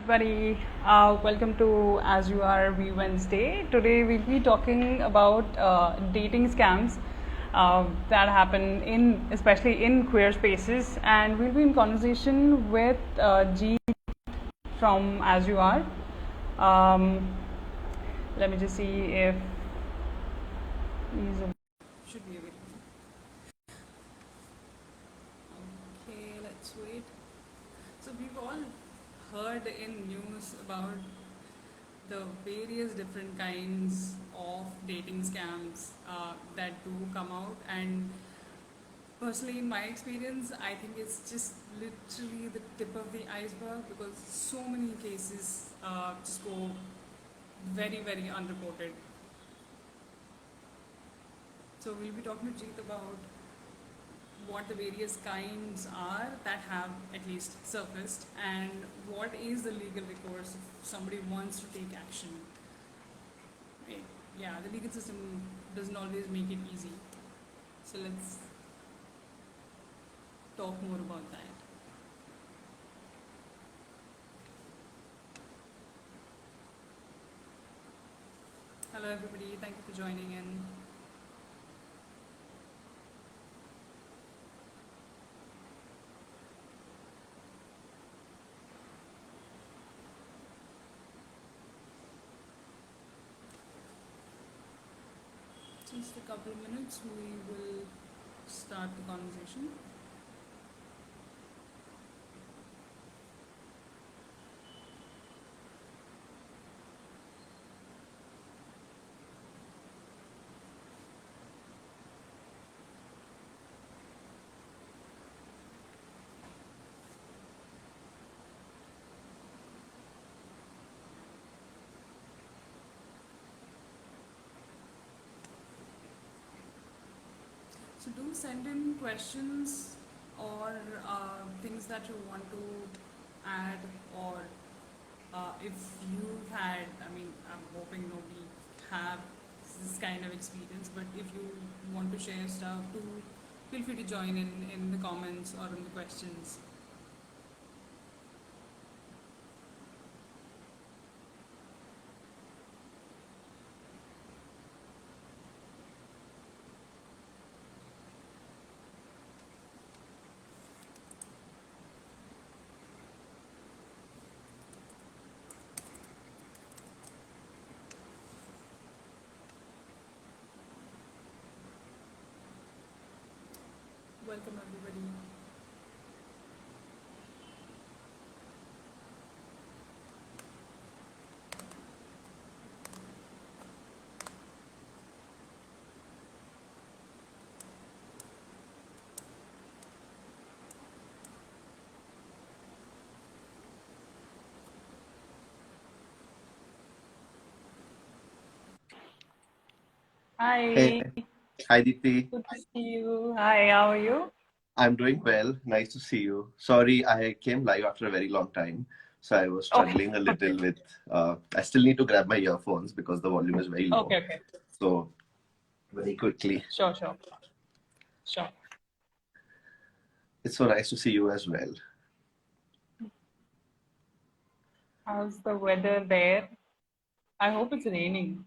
everybody. Welcome to As You Are WeWednesday. Today we'll be talking about dating scams that happen especially in queer spaces, and we'll be in conversation with Jeet from As You Are. Um, Let me just see if should be available. Okay, let's wait. So we've all heard in news about the various different kinds of dating scams that do come out, and personally in my experience I think it's just literally the tip of the iceberg because so many cases just go very unreported. So we'll be talking to Jeet about what the various kinds are that have at least surfaced and what is the legal recourse if somebody wants to take action. Right. Yeah, the legal system doesn't always make it easy. So let's talk more about that. Hello everybody, thank you for joining in. Just a couple of minutes, we will start the conversation. So do send in questions or things that you want to add, or if you've had, I'm hoping nobody have this kind of experience, but if you want to share stuff, do feel free to join in the comments or in the questions. Welcome everybody. Hey, Hi, hi Deepti. good to see you. Hi, how are you? I'm doing well. Nice to see you. Sorry, I came live after a very long time, so I was Okay, struggling a little with. I still need to grab my earphones because the volume is very low. okay. So, very quickly, Sure. it's so nice to see you as well. How's the weather there? I hope it's raining.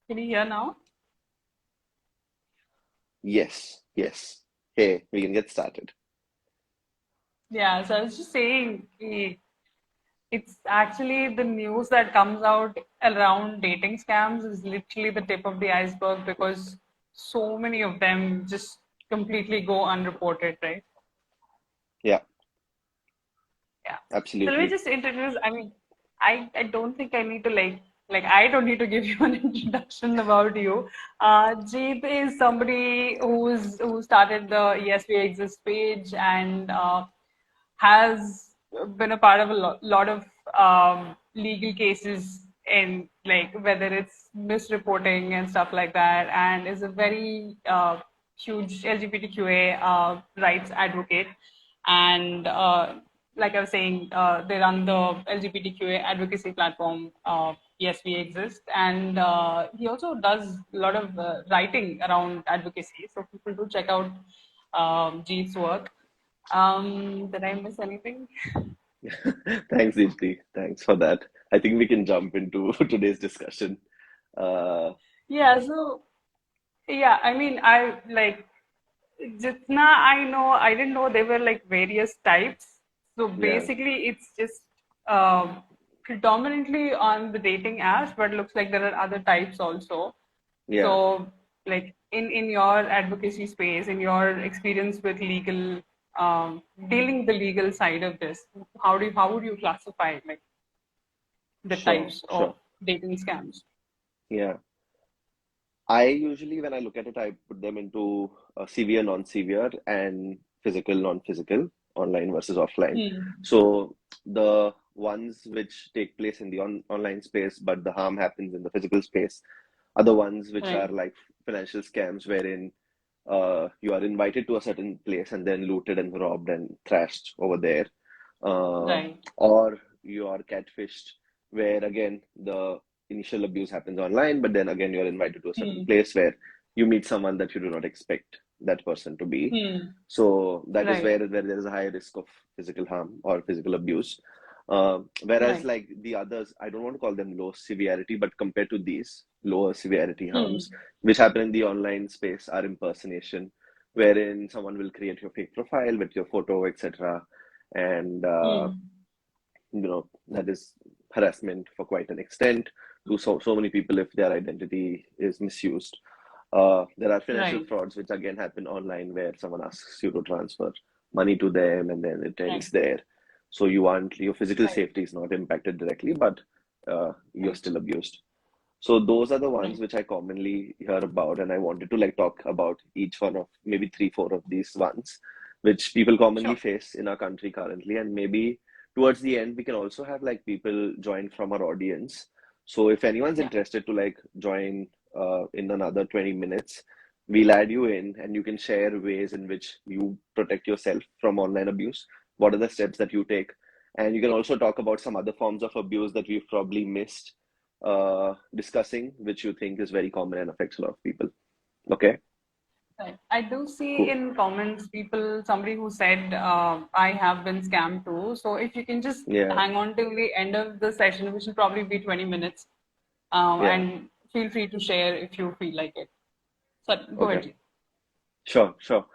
Can you hear now? Yes, yes. Hey, we can get started. Yeah, so I was just saying, it's actually the news that comes out around dating scams is literally the tip of the iceberg because so many of them just completely go unreported, right? Yeah, Yeah. So let me absolutely. just introduce. I don't think I need to I don't need to give you an introduction about you. Jeet is somebody who started the Yes We Exist page and has been a part of a lot of legal cases in like whether it's misreporting and stuff like that, and is a very huge LGBTQA rights advocate. And like I was saying, they run the LGBTQA advocacy platform. Yes, we exist, and he also does a lot of writing around advocacy. So people do check out Jeet's work. Did I miss anything? Thanks, Deepti. Thanks for that. I think we can jump into today's discussion. Uh, Yeah, so yeah, I mean, I like Jitna, I didn't know there were like various types. So yeah, basically, it's just um, predominantly on the dating apps, but looks like there are other types also. yeah. So, like in your advocacy space, in your experience with legal, dealing the legal side of this, how would you classify like the Sure, types of sure. dating scams? Yeah. I usually, when I look at it, I put them into severe, non-severe, and physical, non-physical, online versus offline. Hmm. So the ones which take place in the online space, but the harm happens in the physical space, are the ones which are Right, like financial scams, wherein you are invited to a certain place and then looted and robbed and thrashed over there, uh, right. or you are catfished, where again the initial abuse happens online, but then again you're invited to a certain Hmm. place where you meet someone that you do not expect that person to be. Hmm. So that is Right, where there is a high risk of physical harm or physical abuse. Whereas right. like the others, I don't want to call them low severity, but compared to these lower severity Hmm. harms, which happen in the online space, are impersonation, wherein someone will create your fake profile with your photo, etc., and Hmm. that is harassment for quite an extent to so many people if their identity is misused. There are financial Right, frauds which again happen online where someone asks you to transfer money to them and then it ends right, there. So you aren't your physical right, safety is not impacted directly, but you're right, still abused. So those are the ones right. which I commonly hear about, and I wanted to like talk about each one of maybe three, four of these ones, which people commonly Sure. face in our country currently, and maybe towards the end we can also have like people join from our audience. So if anyone's Yeah. interested to like join in another 20 minutes, we'll add you in, and you can share ways in which you protect yourself from online abuse. What are the steps that you take? And you can also talk about some other forms of abuse that we've probably missed discussing, which you think is very common and affects a lot of people. Okay, Right. I do see cool. in comments somebody who said, I have been scammed too. So if you can just Yeah, hang on till the end of the session, which will probably be 20 minutes, yeah, and feel free to share if you feel like it. So go okay. ahead. Jeet. Sure, sure.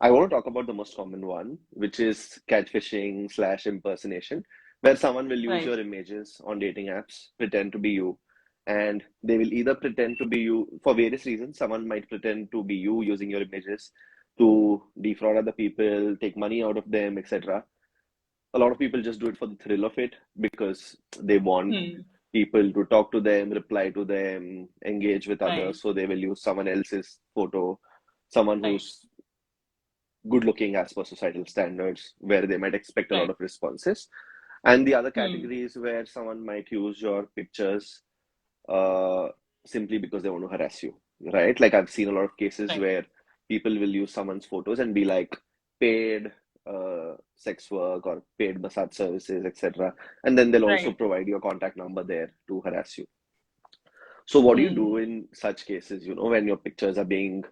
I want to talk about the most common one, which is catfishing slash impersonation, where someone will use Right, your images on dating apps, pretend to be you, and they will either pretend to be you for various reasons. Someone might pretend to be you using your images to defraud other people, take money out of them, etc. A lot of people just do it for the thrill of it because they want hmm. people to talk to them, reply to them, engage with Right, others. So they will use someone else's photo, someone right, who's good looking as per societal standards, where they might expect a lot right, of responses. And the other hmm. category is where someone might use your pictures uh, simply because they want to harass you, right? Like I've seen a lot of cases Right, where people will use someone's photos and be like paid sex work or paid massage services, etc. And then they'll also right, provide your contact number there to harass you. So what do you do hmm. in such cases, when your pictures are being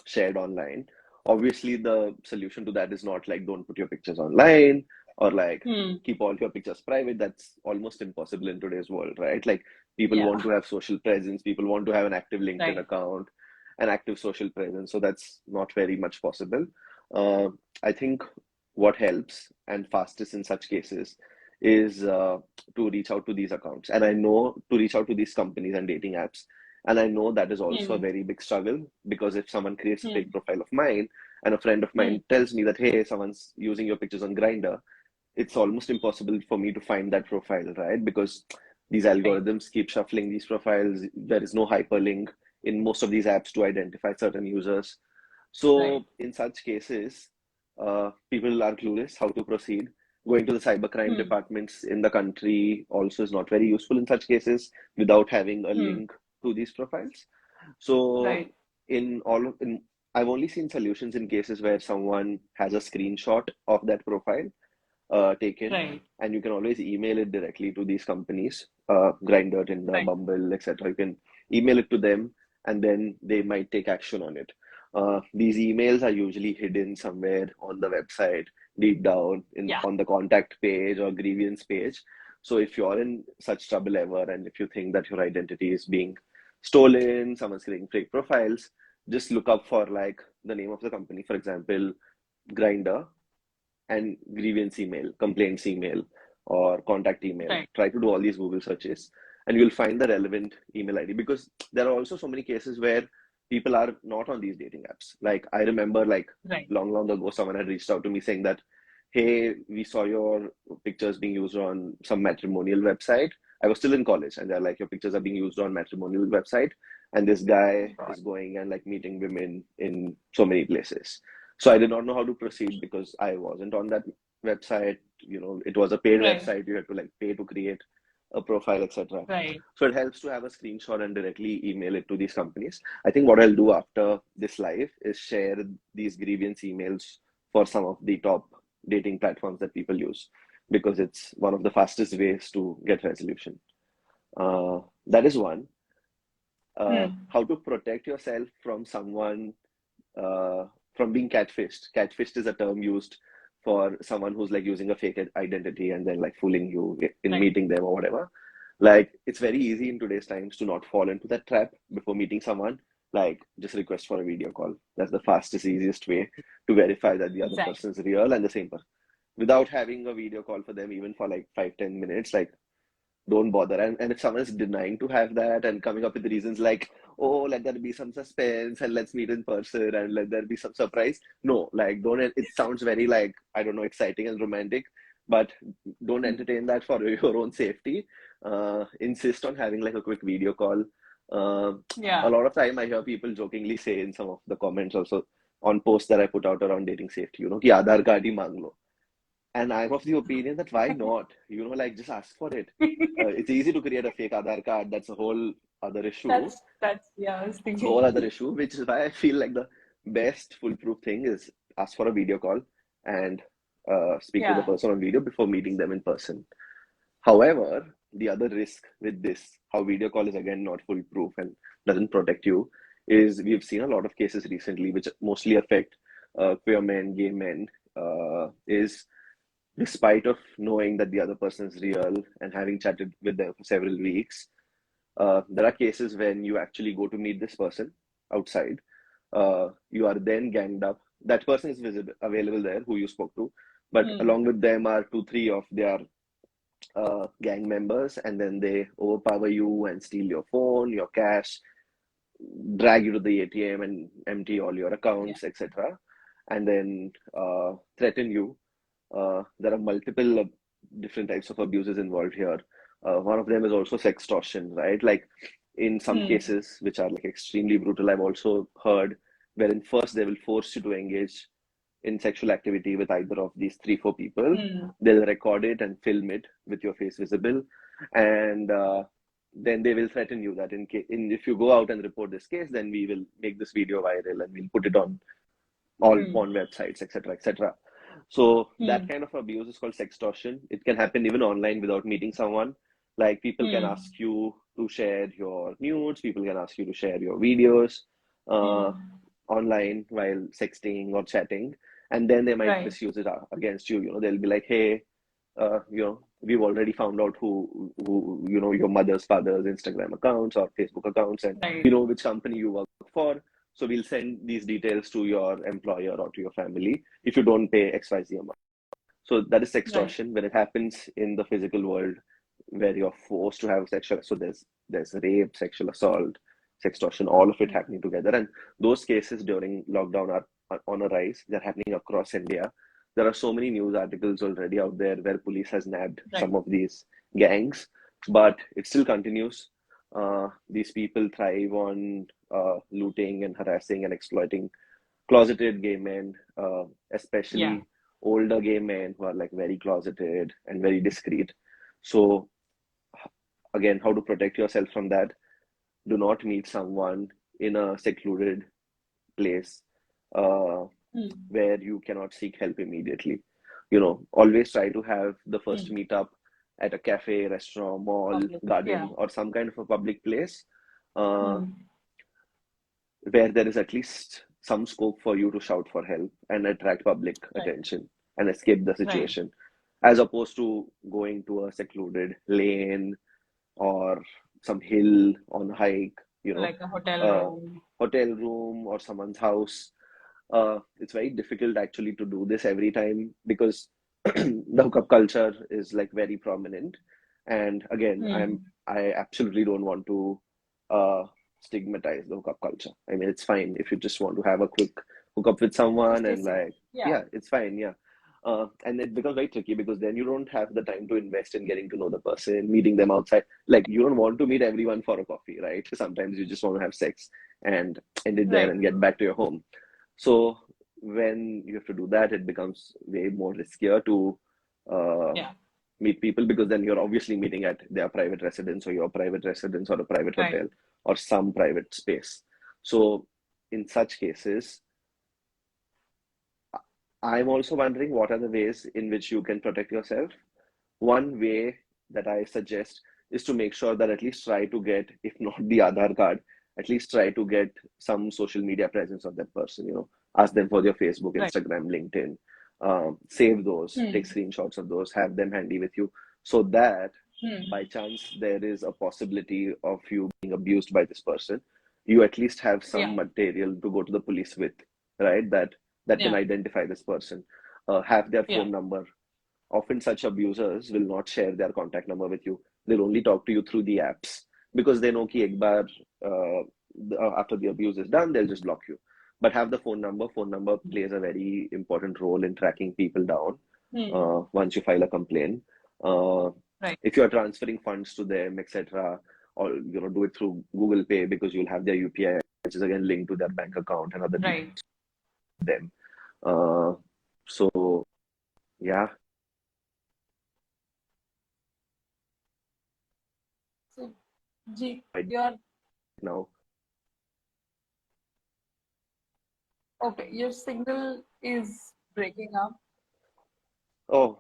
shared online? Obviously, the solution to that is not like don't put your pictures online or like Hmm. keep all your pictures private. That's almost impossible in today's world, right? Like people Yeah, want to have social presence, people want to have an active LinkedIn right, account, an active social presence. So that's not very much possible. Uh, I think what helps and fastest in such cases is to reach out to these accounts. And I know to reach out to these companies and dating apps. And I know that is also a hmm. very big struggle because if someone creates a fake Hmm. profile of mine and a friend of Hmm. mine tells me that, hey, someone's using your pictures on Grindr, it's almost impossible for me to find that profile, right? Because these Right, algorithms keep shuffling these profiles. There is no hyperlink in most of these apps to identify certain users. right, So, in such cases, people are clueless how to proceed. Going to the cybercrime hmm. departments in the country also is not very useful in such cases without having a Hmm. link to these profiles. So, Right, I've only seen solutions in cases where someone has a screenshot of that profile taken, right, and you can always email it directly to these companies, Grindr, Tinder, right, Bumble, etc. You can email it to them, and then they might take action on it. These emails are usually hidden somewhere on the website, deep down Yeah. on the contact page or grievance page. So if you're in such trouble ever, and if you think that your identity is being stolen, someone's creating fake profiles, just look up for like the name of the company, for example, Grinder, and grievance email, complaints email, or contact email. Right. Try to do all these Google searches, and you'll find the relevant email ID, because there are also so many cases where people are not on these dating apps. Like I remember, like Right. long ago, someone had reached out to me saying that, "Hey, we saw your pictures being used on some matrimonial website." I was still in college, and they're like, "Your pictures are being used on matrimonial website, and this guy God. is going and like meeting women in so many places." So I did not know how to proceed because I wasn't on that website. It was a paid Right. website. You had to like pay to create a profile, etc. Right. So it helps to have a screenshot and directly email it to these companies. I think what I'll do after this live is share these grievance emails for some of the top dating platforms that people use, because it's one of the fastest ways to get resolution. That is one. Hmm. How to protect yourself from someone, uh, from being catfished. Catfished is a term used for someone who's like using a fake identity and then like fooling you in Right. meeting them or whatever. Like it's very easy in today's times to not fall into that trap before meeting someone. Like just request for a video call. That's the fastest, easiest way to verify that the other Exactly. person is real and the same person. Without having a video call for them, even for like 5-10 minutes, like don't bother. And if someone is denying to have that and coming up with reasons like, oh, let there be some suspense and let's meet in person and let there be some surprise. No, like, don't, it sounds very like, I don't know, exciting and romantic, but don't entertain that for your own safety. Insist on having like a quick video call. Uh, a Yeah. lot of time I hear people jokingly say in some of the comments also on posts that I put out around dating safety, ki Aadhaar card hi mang lo. And I'm of the opinion that why not? Like just ask for it. It's easy to create a fake Aadhaar card. That's a whole other issue. That's yeah, I was It's a whole thinking. other issue, which is why I feel like the best foolproof thing is ask for a video call and speak to the Yeah. person on video before meeting them in person. However, the other risk with this, how video call is again not foolproof and doesn't protect you, is we've seen a lot of cases recently which mostly affect queer men, gay men, is despite of knowing that the other person is real and having chatted with them for several weeks, there are cases when you actually go to meet this person outside. You are then ganged up. That person is visible, available there, who you spoke to, but Hmm. along with them are 2, 3 of their gang members, and then they overpower you and steal your phone, your cash, drag you to the ATM and empty all your Yeah. accounts, etc., and then threaten you. There are multiple different types of abuses involved here. One of them is also sextortion, right? Like in some Hmm. cases, which are like extremely brutal, I've also heard wherein first they will force you to engage in sexual activity with either of these 3, 4 people. Hmm. They'll record it and film it with your face visible, and then they will threaten you that if you go out and report this case, then we will make this video viral and we'll put it on all Hmm. porn websites, etc., etc. So that Hmm. kind of abuse is called sextortion. It can happen even online without meeting someone. Like people can Hmm. ask you to share your nudes, people can ask you to share your videos uh, Hmm. online while sexting or chatting, and then they might Right. misuse it against you. They'll be like, "Hey, we've already found out who your mother's father's Instagram accounts or Facebook accounts, and Right. we know which company you work for. So we'll send these details to your employer or to your family if you don't pay XYZ amount." So that is Right. extortion when it happens in the physical world, where you're forced to have sexual. So there's rape, sexual assault, sextortion, all of it Yeah. happening together. And those cases during lockdown are on a rise. They're happening across India. There are so many news articles already out there where police has nabbed Right. some of these gangs, but it still continues. These people thrive on looting and harassing and exploiting closeted gay men, Yeah. especially older gay men who are like very closeted and very discreet. So again, how to protect yourself from that? Do not meet someone in a secluded place uh, Hmm. where you cannot seek help immediately. Always try to have the first Hmm. meetup at a cafe, restaurant, mall, Public. Yeah. garden, or some kind of a public place uh, Hmm. where there is at least some scope for you to shout for help and attract public Right. attention and escape the Right. situation, as opposed to going to a secluded lane or some hill on a hike, Like a hotel uh, room. hotel room or someone's house. It's very difficult actually to do this every time because the hookup culture is like very prominent. And again, Hmm. I absolutely don't want to uh, stigmatize the hookup culture. I mean, it's fine if you just want to have a quick hookup with To someone stay and safe. like, Yeah. yeah, it's fine, yeah. And it becomes very tricky because then you don't have the time to invest in getting to know the person, meeting them outside. Like, you don't want to meet everyone for a coffee, right? Sometimes you just want to have sex and end it there Right. and get back to your home. So when you have to do that, it becomes way more riskier to uh, Yeah. meet people because then you're obviously meeting at their private residence or your private residence or a private Right. hotel or some private space. So in such cases, I'm also wondering what are the ways in which you can protect yourself. One way that I suggest is to make sure that at least try to get, if not the Aadhaar card, at least try to get some social media presence of that person. Ask them for their Facebook, Right. Instagram, LinkedIn. Save those, take Hmm. screenshots of those, have them handy with you, so that by Hmm. chance there is a possibility of you being abused by this person, you at least have some Yeah. material to go to the police with, right? That can Yeah. identify this person. Have their Yeah. phone number. Often such abusers will not share their contact number with you. They'll only talk to you through the apps because they know ki ek baar, after the abuse is done, they'll just block you. But have the phone number. Phone number plays a very important role in tracking people down Hmm. once you file a complaint. Uh, Right. if you're transferring funds to them, etc., or do it through Google Pay because you'll have their UPI, which is again linked to their bank account and other details Right. of them. Uh, so yeah, So, Jeet, right you're now. okay. Your signal is breaking up. Oh,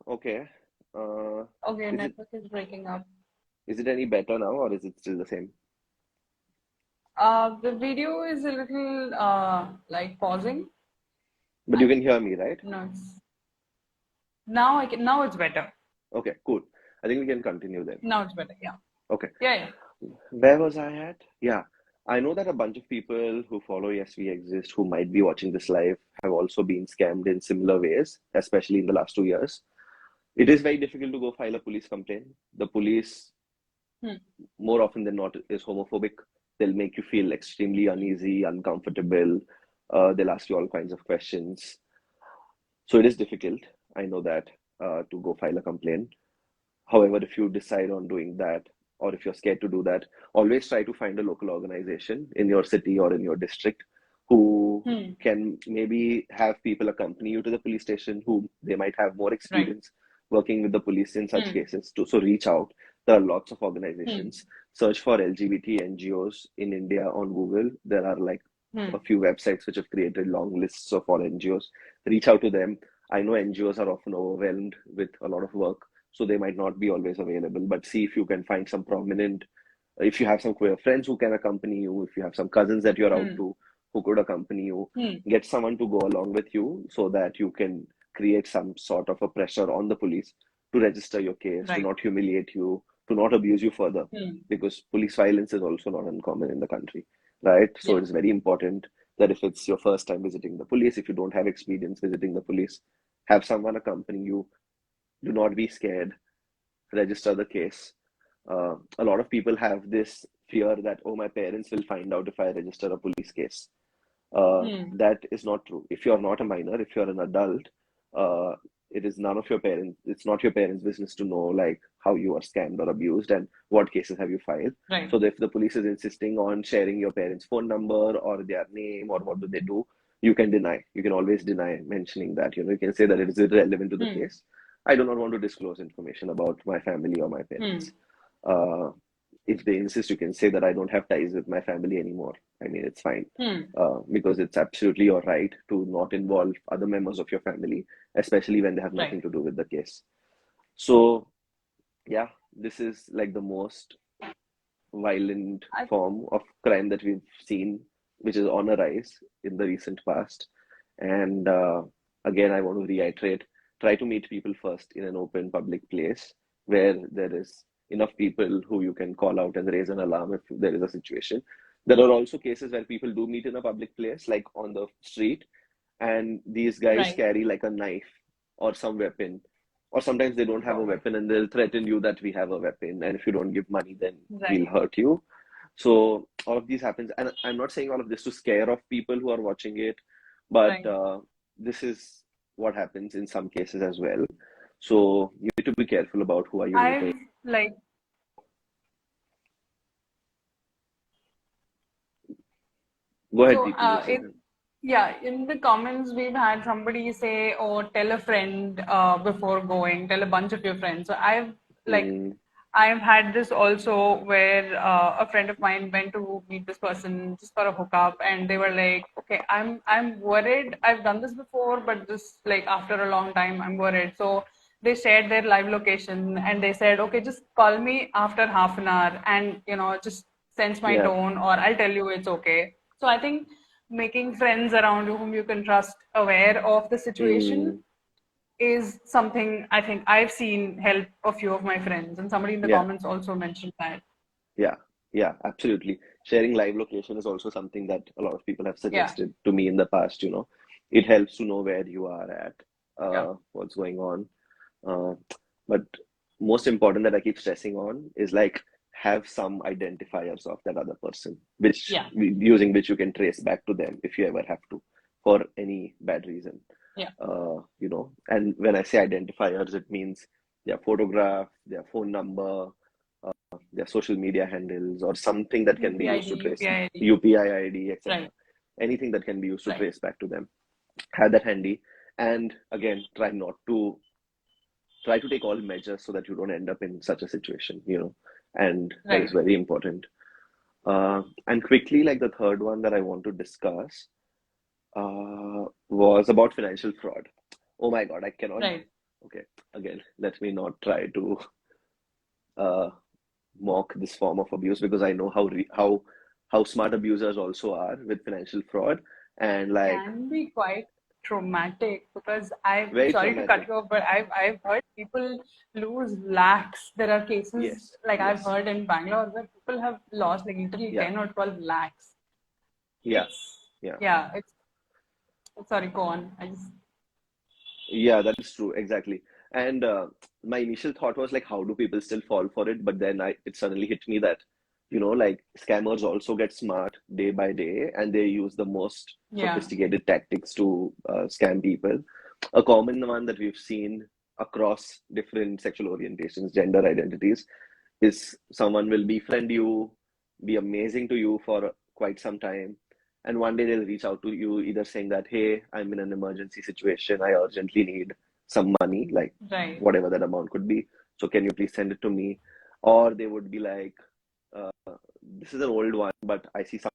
okay. Uh, Okay, is it network is breaking up. is it any better now, or is it still the same? The video is a little like pausing. But you I can hear me, right? no, now I can now it's better. Okay, cool. I think we can continue then. Now it's better. Yeah. Okay. Yeah, yeah. Where was I at? Yeah. I know that a bunch of people who follow Yes We Exist, who might be watching this live, have also been scammed in similar ways, especially in the last 2 years. It is very difficult to go file a police complaint. The police, Hmm. more often than not, is homophobic. They'll make you feel extremely uneasy, uncomfortable. They'll ask you all kinds of questions. So it is difficult, I know that, to go file a complaint. However, if you decide on doing that, or if you're scared to do that, always try to find a local organization in your city or in your district who Hmm. can maybe have people accompany you to the police station who they might have more Right. experience working with the police in such Hmm. cases. So reach out. There are lots of Hmm. organizations. Search for LGBT NGOs in India on Google. There are like a Hmm. few websites which have created long lists of all NGOs. Reach out to them. I know NGOs are often overwhelmed with a lot of work, so they might not be always available, but see if you can find some prominent, if you have some queer friends who can accompany you, if you have some cousins that you're out Hmm. to who could accompany you, Hmm. get someone to go along with you so that you can create some sort of a pressure on the police to register your case, to Right. not humiliate you, to not abuse you further, Hmm. because police violence is also not uncommon in the country, right? So Yeah. it is very important that if it's your first time visiting the police, if you don't have experience visiting the police, have someone accompany you. Do not be scared. Register the case. A lot of people have this fear that, oh, my parents will find out if I register a police case. Hmm. That is not true. If you're not a minor, if you're an adult, uh, it is none of your parents, it's not your parents' business to know like how you are scammed or abused and what cases have you filed. Right. So if the police is insisting on sharing your parents' phone number or their name or what do they do, you can deny. You can always deny mentioning that. You can say that it is irrelevant to the Hmm. case. I do not want to disclose information about my family or my Hmm. parents. Uh, if they insist, you can say that I don't have ties with my family anymore. I mean, it's fine, Hmm. because it's absolutely your right to not involve other members of your family, especially when they have Right. nothing to do with the case. So, yeah, this is like the most violent I form of crime that we've seen which is on a rise in the recent past. And again, I want to reiterate, try to meet people first in an open public place where there is enough people who you can call out and raise an alarm if there is a situation. There are also cases where people do meet in a public place, like on the street, and these guys Right. carry like a knife or some weapon, or sometimes they don't have a God. weapon and they'll threaten you that we have a weapon, and if you don't give money, then we'll Right. hurt you. So all of these happens, and I'm not saying all of this to scare off people who are watching it, but Right. this is what happens in some cases as well. So you need to be careful about who are you meeting. I've like Go ahead, so Deep, you were saying it yeah, in the comments we've had somebody say, "Oh, tell a friend before going. Tell a bunch of your friends." So like something. I've had this also where a friend of mine went to meet this person just for a hookup, and they were like, "Okay, I'm worried. I've done this before, but just like after a long time, I'm worried." So they shared their live location, and they said, "Okay, just call me after half an hour, and just sense my Yeah. tone, or I'll tell you it's okay." So I think making friends around you whom you can trust, aware of the situation, Mm, is something I think I've seen help a few of my friends, and somebody in the yeah. comments also mentioned that. Yeah, yeah, absolutely. Sharing live location is also something that a lot of people have Yeah, suggested to me in the past, It helps to know where you are at, yeah, what's going on. Uh, but most important that I keep stressing on is like have some identifiers of that other person, which yeah, using which you can trace back to them if you ever have to for any bad reason. yeah. And when I say identifiers, it means their photograph, their phone number, their social media handles, or something that can be UPI used ID, to trace UPI ID. UPI ID, etc. Right, Anything that can be used to right, trace back to them. Have that handy, and again, try to take all measures so that you don't end up in such a situation. And that is right, very important. And quickly, like the third one that I want to discuss was about financial fraud. Oh my God, I cannot. right. Okay, again, let me not try to uh, mock this form of abuse because I know how smart abusers also are with financial fraud, and like Can be quite traumatic because I've very sorry to cut traumatic. you off, but I've heard people lose lakhs. There are cases Yes, like I've yes, heard in Bangalore where people have lost like literally yeah, 10 or 12 lakhs. yeah, It's yeah. yeah, it's sorry, go on. I just Yeah, that is true, exactly. And my initial thought was like, how do people still fall for it? But then it suddenly hit me that, like scammers also get smart day by day, and they use the most yeah, sophisticated tactics to scam people. A common one that we've seen across different sexual orientations, gender identities, is someone will befriend you, be amazing to you for quite some time, and one day they'll reach out to you either saying that, hey, I'm in an emergency situation, I urgently need some money, like right. whatever that amount could be, so can you please send it to me? Or they would be like, uh, this is an old one, but I see some.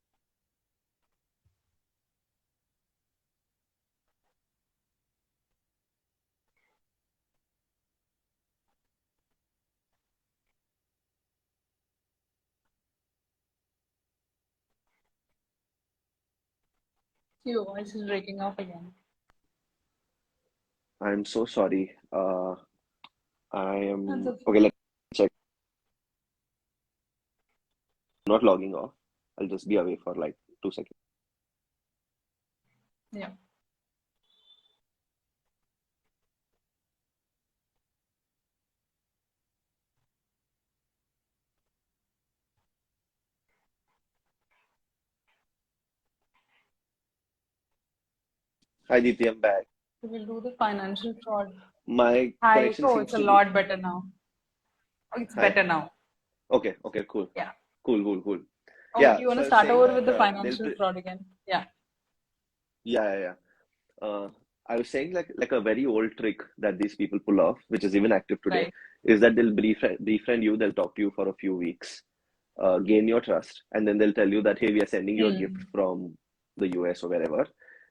Your voice is breaking up again. I'm so sorry. I am That's okay. okay. Let's check. Not logging off. I'll just be away for like 2 seconds. Yeah. Hi, Deepti, I'm back. So we'll do the financial fraud. My Hi. connection Oh, seems it's a to be. lot better now. Oh, it's Hi. better now. Okay, okay, cool. Yeah. Cool, cool, cool. Oh, do Yeah, you want so to I was start saying over with that the they'll financial fraud again? Yeah. yeah, yeah, yeah. I was saying like a very old trick that these people pull off, which is even active today, Right. is that they'll befriend you, they'll talk to you for a few weeks, gain your trust, and then they'll tell you that, hey, we are sending you a gift Hmm. from the US or wherever,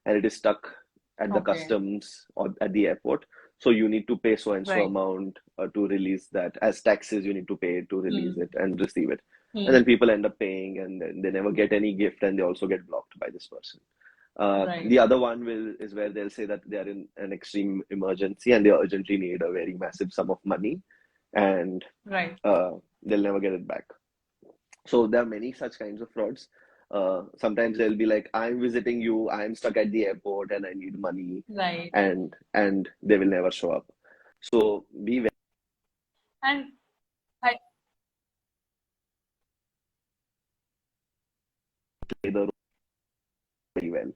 and it is stuck at the Okay. customs or at the airport. So you need to pay so and so Right. amount to release that. As taxes, you need to pay to release Hmm. it and receive it. and then people end up paying, and then they never get any gift, and they also get blocked by this person. Right. The other one is where they'll say that they are in an extreme emergency and they urgently need a very massive sum of money, and Right. they'll never get it back. So there are many such kinds of frauds. Sometimes they'll be like, "I'm visiting you. I'm stuck at the airport and I need money," Right. and they will never show up. So be And I, very the role very well.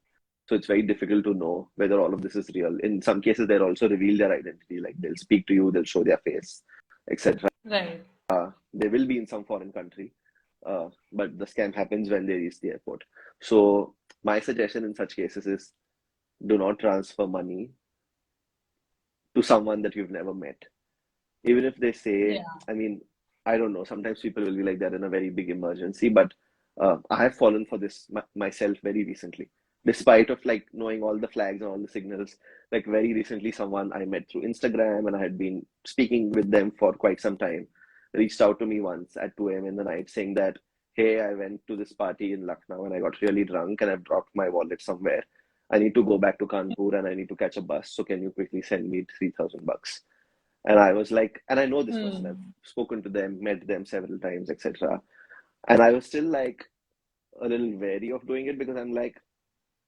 So it's very difficult to know whether all of this is real. In some cases, they'll also reveal their identity. Like they'll speak to you, they'll show their face, etc. right. They will be in some foreign country, but the scam happens when they reach the airport. So my suggestion in such cases is do not transfer money to someone that you've never met. Even if they say, Yeah. I mean, I don't know, sometimes people will be like they're in a very big emergency, but I have fallen for this myself very recently. Despite of like knowing all the flags and all the signals, like very recently, someone I met through Instagram and I had been speaking with them for quite some time, reached out to me once at 2 a.m. in the night saying that, hey, I went to this party in Lucknow and I got really drunk and I've dropped my wallet somewhere. I need to go back to Kanpur and I need to catch a bus. So can you quickly send me 3,000 bucks? And I was like, and I know this person, I've Hmm. spoken to them, met them several times, etc. And I was still like a little wary of doing it because I'm like,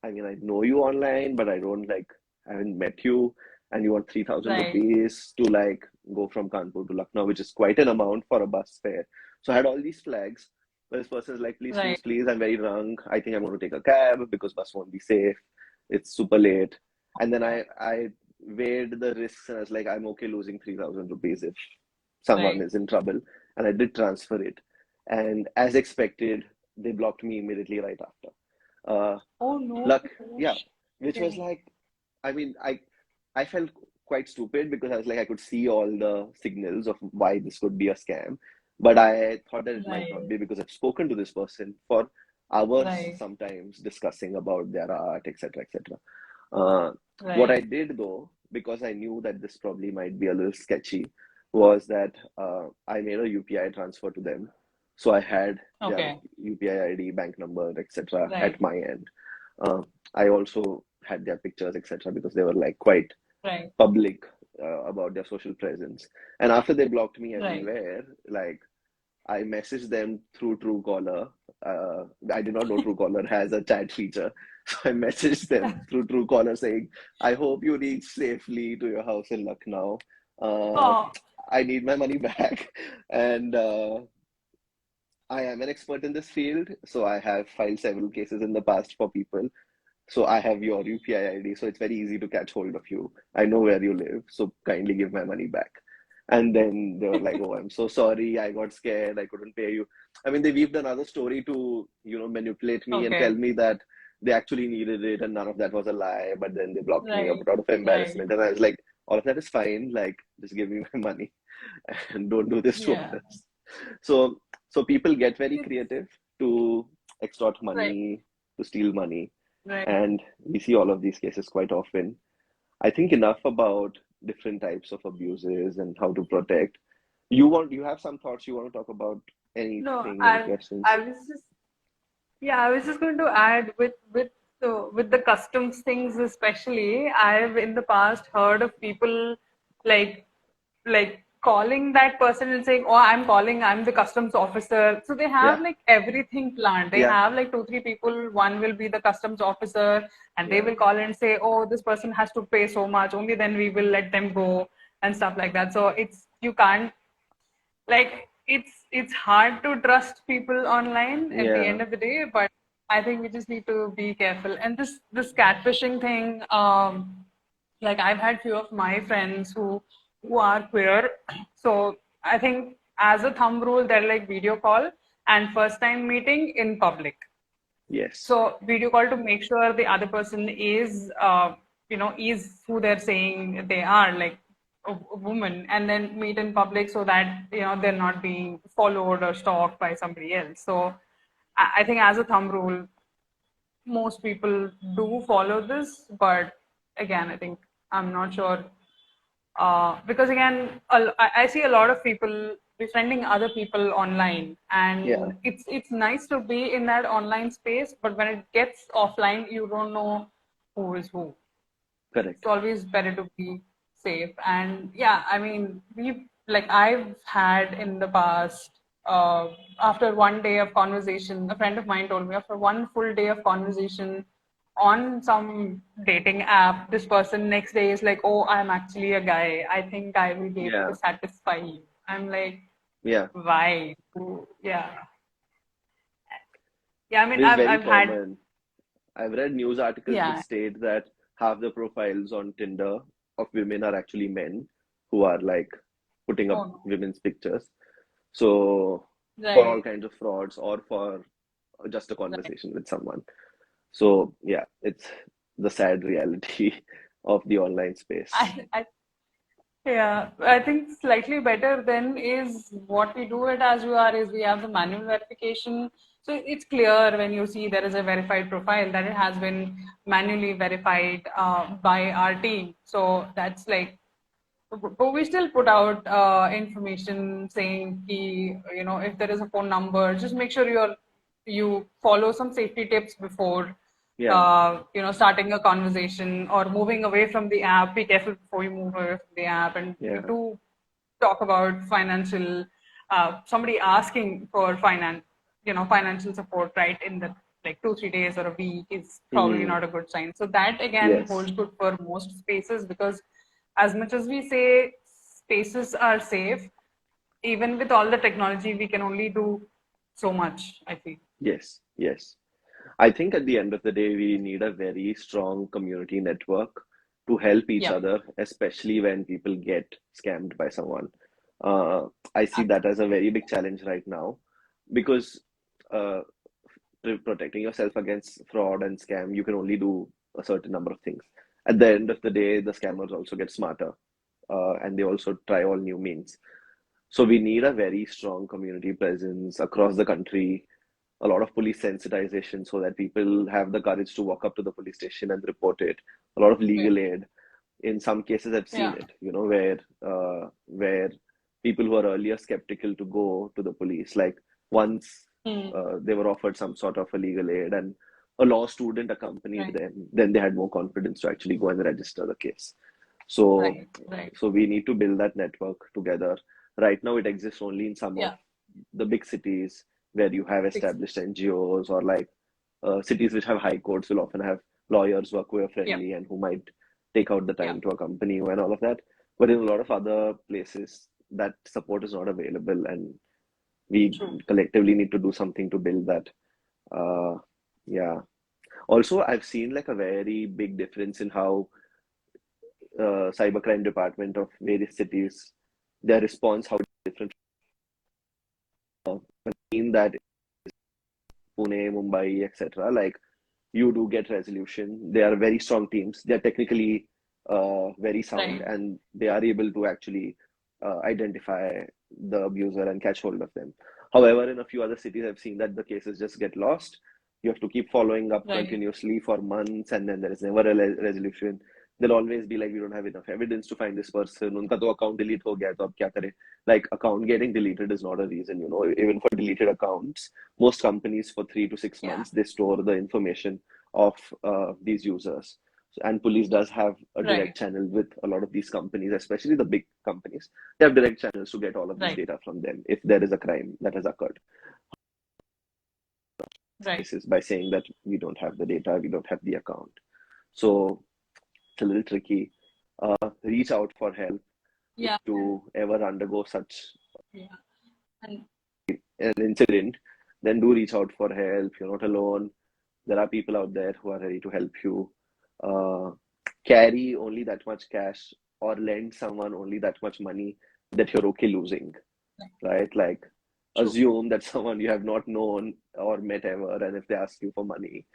I mean, I know you online, but I don't like, I haven't met you, and you want 3,000 Right. rupees to like go from Kanpur to Lucknow, which is quite an amount for a bus fare. So I had all these flags, but this person is like, please, please, Right. please, I'm very drunk. I think I'm going to take a cab because bus won't be safe. It's super late. And then I weighed the risks and I was like, I'm okay losing 3,000 rupees if someone Right. is in trouble. And I did transfer it. And as expected, they blocked me immediately right after. Uh, Oh no. luck, yeah, which was Okay. like, I mean, I felt quite stupid because I was like, I could see all the signals of why this could be a scam, but I thought that it might not Right. be because I've spoken to this person for hours Right. sometimes discussing about their art, etc., etc. Uh, what I Right. did though, because I knew that this probably might be a little sketchy, was that I made a UPI transfer to them. So I had their Okay. UPI ID, bank number, etc. at Right. my end. Uh, I also had their pictures, etc., because they were like quite Right. public about their social presence. And after they blocked me Right. everywhere, like I messaged them through Truecaller. I did not know Truecaller has a chat feature. So I messaged them through Truecaller saying, I hope you reach safely to your house in Lucknow. Uh, Oh, I need my money back. And I am an expert in this field. So I have filed several cases in the past for people. So I have your UPI ID, so it's very easy to catch hold of you. I know where you live, so kindly give my money back. And then they were like, "Oh, I'm so sorry. I got scared. I couldn't pay you." I mean, they weaved another story to, manipulate me and tell okay. me that they actually needed it and none of that was a lie. But then they blocked me Right. out of Right. embarrassment. And I was like, all of that is fine. Like, just give me my money and don't do this to Yeah. others. So, so people get very It's creative to extort right. money, to steal money, Right. and we see all of these cases quite often. I think enough about different types of abuses and how to protect. You have some thoughts you want to talk about No, anything, any I questions? was just yeah, I was just going to add with the customs things especially. I've in the past heard of people like calling that person and saying, "Oh, I'm calling. I'm the customs officer." So they Yeah, have like everything planned. They yeah, have like two, three people. One will be the customs officer, and they yeah, will call and say, "Oh, this person has to pay so much. Only then we will let them go," and stuff like that. So it's you can't like it's hard to trust people online at the yeah. end of the day, but I think we just need to be careful. And this catfishing thing, like I've had few of my friends who are queer. So I think as a thumb rule they're like video call and first time meeting in public. Yes, So video call to make sure the other person is, is who they're saying they are, like a woman, and then meet in public so that they're not being followed or stalked by somebody else. So I think as a thumb rule, most people do follow this, but again, I think I'm not sure because again, I see a lot of people. befriending other people online, Yeah, and it's nice to be in that online space, but when it gets offline, you don't know who is who. It's correct. always better to be safe. And yeah, I mean, I've had in the past, after one day of conversation, a friend of mine told me after one full day of conversation on some dating app, this person next day is like, oh, I'm actually a guy. I think I will be able to Yeah, satisfy you. I'm like, yeah. why? Yeah. Yeah, I mean, This is very I've had, common. I've read news articles which yeah. state that half the profiles on Tinder of women are actually men who are like putting Oh up no. women's pictures. So for all Right. kinds of frauds or for just a Right. conversation with someone. So yeah, it's the sad reality of the online space. I Yeah, I think slightly better then is what we do it as you are is we have the manual verification. So it's clear when you see there is a verified profile that it has been manually verified by our team. So that's like, but we still put out information saying if there is a phone number, just make sure you follow some safety tips before Yeah, starting a conversation or moving away from the app. Be careful before you move away from the app, and we yeah. do talk about financial somebody asking for financial support right in the like 2 3 days or a week is probably Hmm. not a good sign. So that again Yes. holds good for most spaces, because as much as we say spaces are safe, even with all the technology we can only do so much, I feel. Yes. Yes. I think at the end of the day, we need a very strong community network to help each Yeah, other, especially when people get scammed by someone. Uh, I see that as a absolutely. very big challenge right now because uh, protecting yourself against fraud and scam, you can only do a certain number of things. At the end of the day, the scammers also get smarter and they also try all new means. So we need a very strong community presence across the country, a lot of police sensitization so that people have the courage to walk up to the police station and report it. A lot of Right. legal aid. In some cases, I've seen Yeah. it, where people who are earlier skeptical to go to the police, like once Hmm. they were offered some sort of a legal aid and a law student accompanied Right. them, then they had more confidence to actually go and register the case. So, Right. Right. so we need to build that network together. Right now, it exists only in some of Yeah. the big cities where you have Big established cities. NGOs or like cities which have high courts will often have lawyers who are queer Yeah. friendly and who might take out the Yeah. time to accompany you and all of that. But in a lot of other places, that support is not available, and we True. collectively need to do something to build that. Uh, yeah. Also, I've seen like a very big difference in how cybercrime department of various cities, their response, how different. I've seen that Pune, Mumbai, etc. Like you do get resolution. They are very strong teams. They are technically very sound, Right. and they are able to actually identify the abuser and catch hold of them. However, in a few other cities, I've seen that the cases just get lost. You have to keep following up Right. continuously for months, and then there is never a resolution. There'll always be like, we don't have enough evidence to find this person. उनका तो account delete हो गया तो अब क्या करें? Like account getting deleted is not a reason, even for deleted accounts. Most companies for 3 to 6 Yeah. months, they store the information of these users. And police does have a Right. direct channel with a lot of these companies, especially the big companies. They have direct channels to get all of this Right. data from them if there is a crime that has occurred. Right. This is by saying that we don't have the data, we don't have the account. So it's a little tricky. Reach out for help if Yeah. you ever undergo such Yeah. And an incident. Then do reach out for help. You're not alone. There are people out there who are ready to help you. Uh, Carry only that much cash or lend someone only that much money that you're okay losing, right? Like, true. assume that someone you have not known or met ever, and if they ask you for money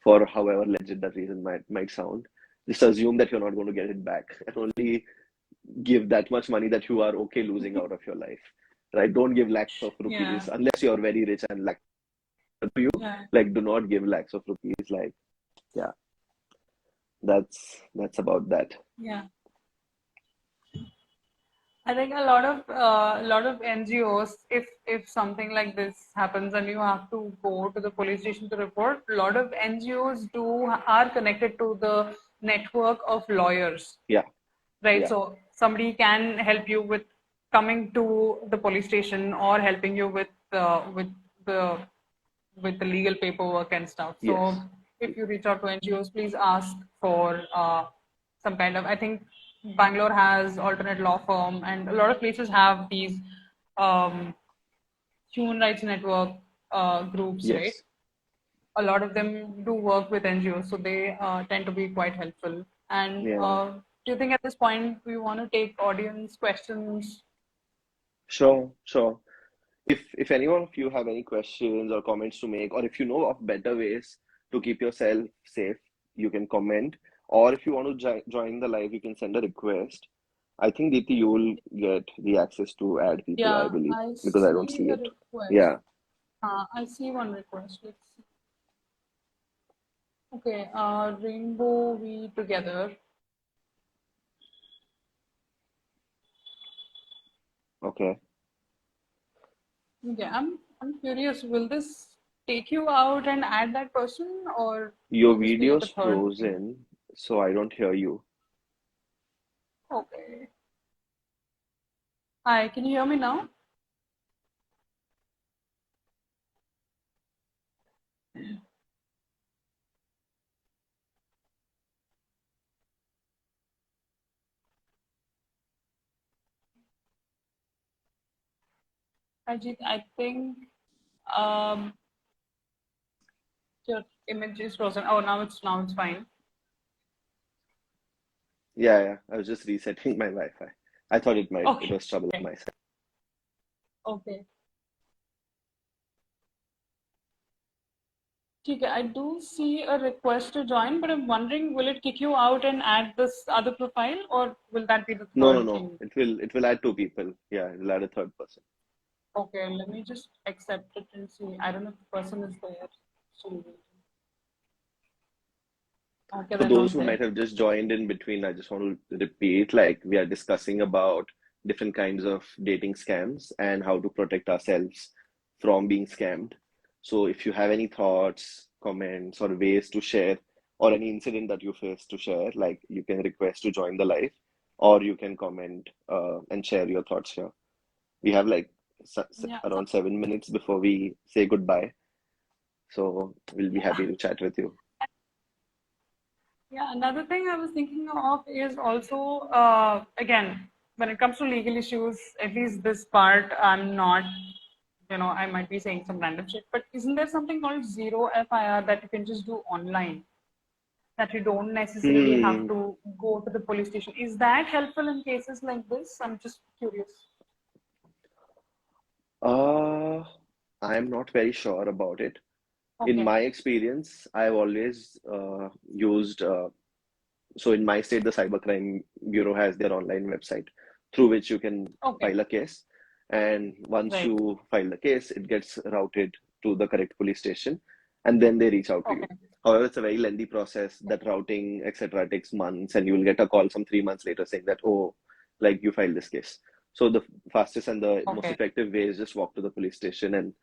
for however legit that reason might sound, just assume that you're not going to get it back and only give that much money that you are okay losing out of your life, right? Don't give lakhs of Yeah. rupees unless you're very rich and like to you, Yeah. like do not give lakhs of rupees. Like, yeah, that's about that. Yeah. I think a lot of NGOs, if something like this happens and you have to go to the police station to report, a lot of NGOs are connected to the network of lawyers, Yeah, right? yeah, So somebody can help you with coming to the police station or helping you the with the legal paperwork and stuff. So yes, if you reach out to NGOs, please ask for some kind of. I think Bangalore has alternate law firm, and a lot of places have these um, human rights network groups, right? yes, A lot of them do work with NGOs, so they tend to be quite helpful. And yeah. do you think at this point we want to take audience questions? Sure, sure. If any one of you have any questions or comments to make, or if you know of better ways to keep yourself safe, you can comment. Or if you want to join the live, you can send a request. I think Deepthi, you will get the access to add people, I Yeah, believe, I because I don't see see a it. request. Yeah. I see one request. Let's see. Okay, Rainbow We Together. Okay. Okay, I'm curious. Will this take you out and add that person, or Your will this be like a video's third thing? frozen, so I don't hear you. Okay. Hi, can you hear me now? Ajit, I think um, your image is frozen. Oh, now it's fine. Yeah, yeah. I was just resetting my Wi-Fi. I thought it Okay. was trouble on my side. Okay. ठीक है, I do see a request to join, but I'm wondering, will it kick you out and add this other profile, or will that be the No, no, third no. thing? It will add two people. Yeah, it will add a third person. Okay, let me just accept it and see. I don't know if the person is there. So, okay, For they're those not who might there. have just joined in between, I just want to repeat, like we are discussing about different kinds of dating scams and how to protect ourselves from being scammed. So if you have any thoughts, comments, or ways to share, or any incident that you faced to share, like you can request to join the live, or you can comment and share your thoughts here. We have like Yeah, around 7 minutes before we say goodbye, so we'll be yeah, happy to chat with you. yeah. Another thing I was thinking of is also, again, when it comes to legal issues, at least this part, I'm not, I might be saying some random shit, but isn't there something called zero FIR that you can just do online? That you don't necessarily have Hmm. to go to the police station. Is that helpful in cases like this? I'm just curious. Uh, I'm not very sure about it. In Okay, my experience, I've always used, so in my state, the Cybercrime Bureau has their online website through which you can okay, file a case. And once right, you file the case, it gets routed to the correct police station and then they reach out to you. okay, However, it's a very lengthy process. That routing, etc., takes months, and you will get a call some 3 months later saying that, oh, like you filed this case. So the fastest and the most okay, effective way is just walk to the police station. And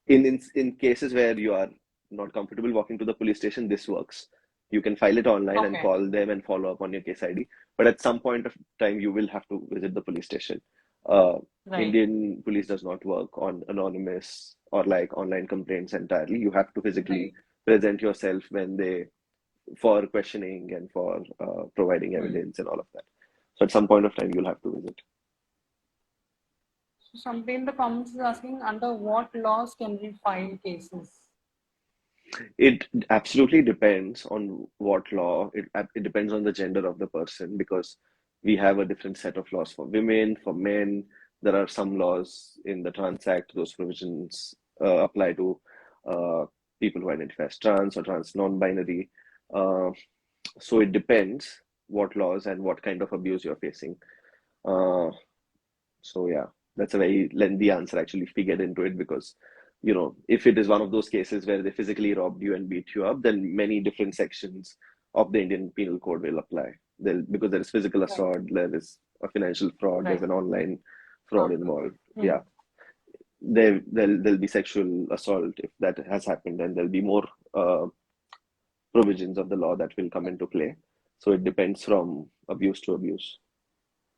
in cases where you are not comfortable walking to the police station, this works. You can file it online and okay, call them and follow up on your case ID. But at some point of time, you will have to visit the police station. right. Indian police does not work on anonymous or like online complaints entirely. You have to physically Right. present yourself when they for questioning and for providing Hmm. evidence and all of that. So at some point of time, you'll have to visit. So somebody in the comments is asking under what laws can we file cases? It absolutely depends on what law. It depends on the gender of the person because we have a different set of laws for women, for men. There are some laws in the Trans Act. Those provisions apply to uh, people who identify as trans or trans non-binary. Uh, so it depends what laws and what kind of abuse you're facing. Uh, so yeah, that's a very lengthy answer actually if we get into it because if it is one of those cases where they physically robbed you and beat you up, then many different sections of the Indian Penal Code will apply. Because there is physical Right. assault, there is a financial fraud, there's Right. an online fraud involved. Hmm. Yeah, there'll be sexual assault if that has happened, and there'll be more provisions of the law that will come into play. So it depends from abuse to abuse.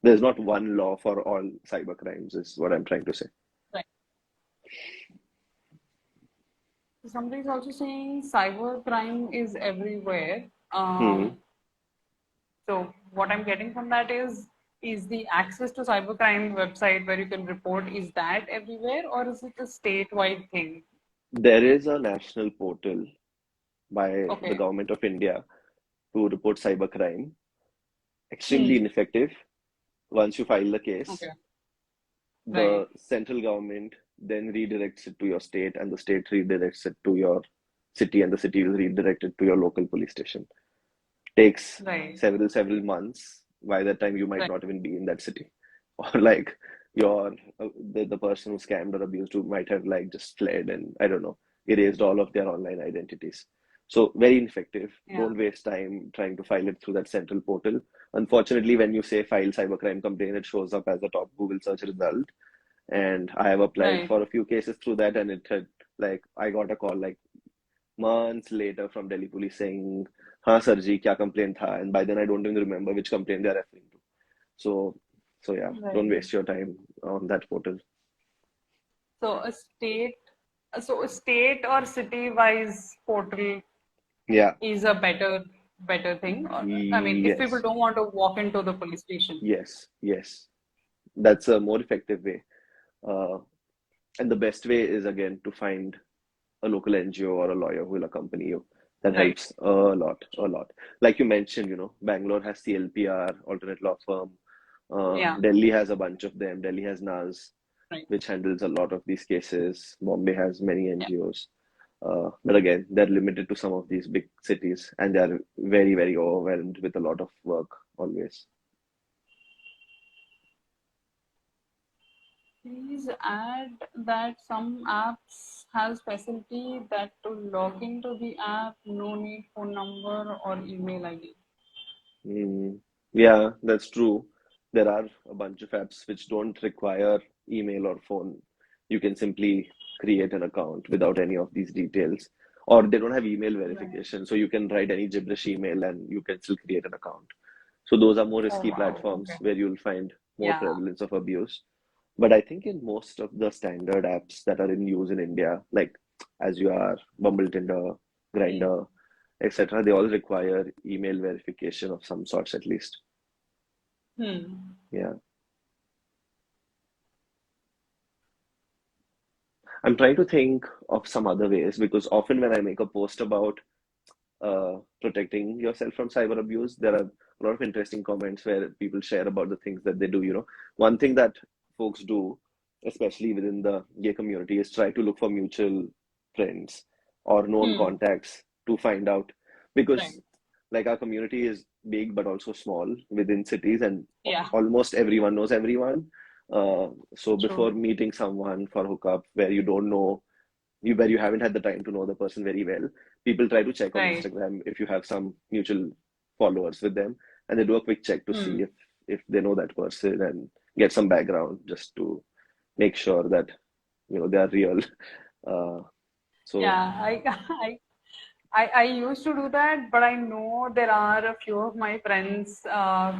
There's not one law for all cyber crimes, is what I'm trying to say. Right. Somebody's also saying cyber crime is everywhere. Hmm. So what I'm getting from that is the access to cybercrime website where you can report, is that everywhere or is it a statewide thing? There is a national portal by the Okay. government of India to report cybercrime. Extremely Hmm. ineffective. Once you file the case, Okay. the Right. central government then redirects it to your state, and the state redirects it to your city, and the city will redirect it to your local police station. Takes Right. several months. By that time, you might Right. not even be in that city, or like your the person who scammed or abused you might have like just fled and I don't know, erased all of their online identities. So very ineffective. Yeah. Don't waste time trying to file it through that central portal. Unfortunately, when you say file cybercrime complaint, it shows up as a top Google search result. And I have applied Right. for a few cases through that, and it had like I got a call like months later from Delhi police saying, "हाँ sir जी क्या complaint था?" And by then I don't even remember which complaint they are referring to. So, so yeah, don't Right. waste your time on that portal. So a state or city wise portal Yeah, is a better thing. Or I mean, if people yes, don't want to walk into the police station. yes. That's a more effective way. Uh, and the best way is again to find a local NGO or a lawyer who will accompany you. That Right. helps a lot, a lot. Like you mentioned, Bangalore has CLPR, alternate law firm. Yeah. Delhi has a bunch of them. Delhi has NAS, Right. which handles a lot of these cases. Bombay has many Yeah. NGOs. But again, they're limited to some of these big cities, and they are very, very overwhelmed with a lot of work always. Please add that some apps has facility that to log into the app, no need phone number or email ID. Mm, yeah, that's true. There are a bunch of apps which don't require email or phone. You can simply create an account without any of these details, or they don't have email Right. verification. So you can write any gibberish email and you can still create an account. So those are more Oh risky wow. platforms Okay. where you'll find more Yeah. prevalence of abuse. But I think in most of the standard apps that are in use in India, like as you are, Bumble, Tinder, Hmm. Grinder, etc., they all require email verification of some sorts at least. Hmm. Yeah. I'm trying to think of some other ways because often when I make a post about protecting yourself from cyber abuse, there are a lot of interesting comments where people share about the things that they do. One thing that folks do, especially within the gay community, is try to look for mutual friends or known Hmm. contacts to find out because Right. like our community is big but also small within cities and Yeah. almost everyone knows everyone. So before True. meeting someone for hookup where you don't know where you haven't had the time to know the person very well, people try to check on Right. Instagram if you have some mutual followers with them, and they do a quick check to see Hmm. if they know that person and get some background just to make sure that they are real. Uh, so Yeah. I used to do that, but I know there are a few of my friends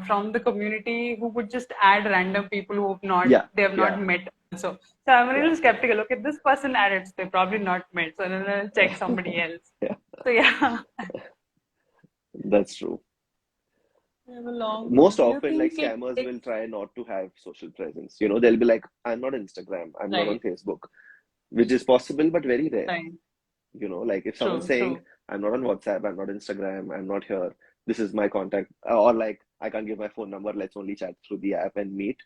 from the community who would just add random people yeah, they have not yeah, met also. So I'm a yeah, little skeptical. Okay, this person added, so they're probably not met. So then I'll check somebody else. yeah, So yeah, that's true. we have a long. Most Do you often, like think it scammers will takes try not to have social presence. They'll be like, I'm not on Instagram, I'm not on right, Facebook, which is possible but very rare. right, Like if someone's true, saying, true. I'm not on WhatsApp, I'm not Instagram, I'm not here, this is my contact, or like, I can't give my phone number, let's only chat through the app and meet.